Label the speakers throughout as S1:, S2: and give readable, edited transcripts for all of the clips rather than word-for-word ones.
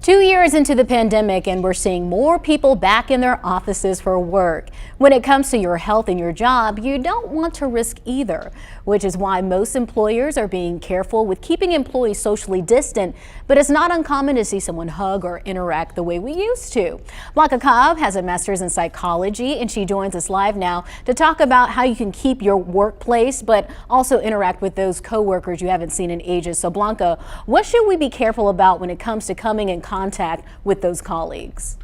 S1: 2 years into the pandemic, and we're seeing more people back in their offices for work. When it comes to your health and your job, you don't want to risk either, which is why most employers are being careful with keeping employees socially distant. But it's not uncommon to see someone hug or interact the way we used to. Blanca Cobb has a master's in psychology, and she joins us live now to talk about how you can keep your workplace, but also interact with those coworkers you haven't seen in ages. So Blanca, what should we be careful about when it comes to coming in contact with those colleagues?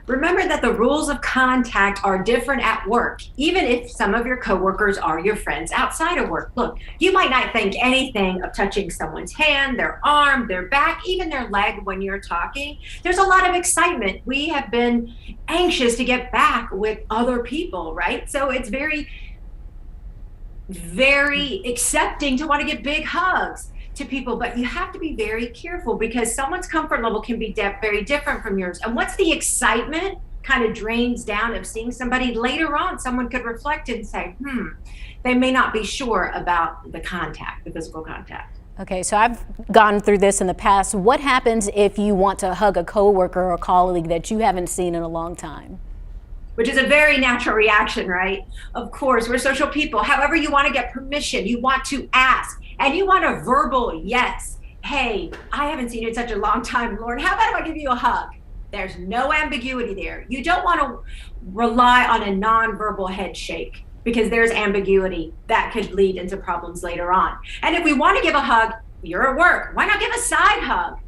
S2: Remember that the rules of contact are different at work, even if some of your coworkers are your friends outside of work. Look, you might not think anything of touching someone's hand, their arm, their back, even their leg when you're talking. There's a lot of excitement. We have been anxious to get back with other people, right? So it's very accepting to want to give big hugs to people, but you have to be very careful because someone's comfort level can be very different from yours. And once the excitement kind of drains down of seeing somebody, later on someone could reflect and say, they may not be sure about the contact, the physical contact.
S1: Okay, so I've gone through this in the past. What happens if you want to hug a coworker or a colleague that you haven't seen in a long time?
S2: Which is a very natural reaction, right? Of course, we're social people. However, you want to get permission, you want to ask, and you want a verbal yes. Hey, I haven't seen you in such a long time, Lauren. How about if I give you a hug? There's no ambiguity there. You don't want to rely on a nonverbal head shake because there's ambiguity that could lead into problems later on. And if we want to give a hug, you're at work. Why not give a side hug?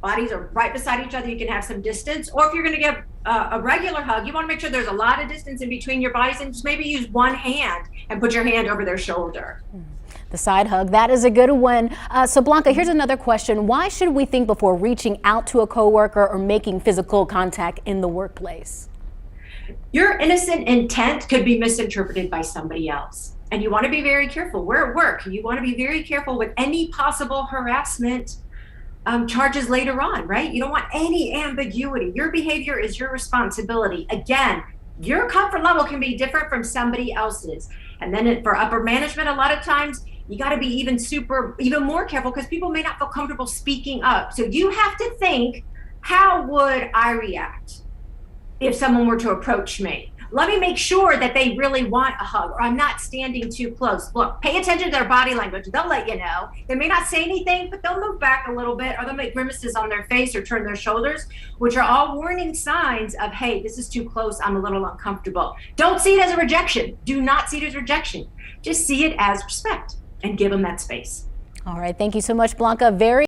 S2: Bodies are right beside each other. You can have some distance. Or if you're going to give a regular hug, you want to make sure there's a lot of distance in between your bodies, and just maybe use one hand and put your hand over their shoulder.
S1: The side hug, that is a good one. So Blanca, here's another question. Why should we think before reaching out to a coworker or making physical contact in the workplace?
S2: Your innocent intent could be misinterpreted by somebody else. And you want to be very careful. We're at work. You want to be very careful with any possible harassment charges later on, right? You don't want any ambiguity. Your behavior is your responsibility. Again, your comfort level can be different from somebody else's. And then for upper management, a lot of times you got to be even more careful because people may not feel comfortable speaking up. So you have to think, how would I react if someone were to approach me? Let me make sure that they really want a hug, or I'm not standing too close. Look, pay attention to their body language. They'll let you know. They may not say anything, but they'll move back a little bit, or they'll make grimaces on their face or turn their shoulders, which are all warning signs of, hey, this is too close. I'm a little uncomfortable. Don't see it as a rejection. Do not see it as rejection. Just see it as respect and give them that space.
S1: All right. Thank you so much, Blanca. Very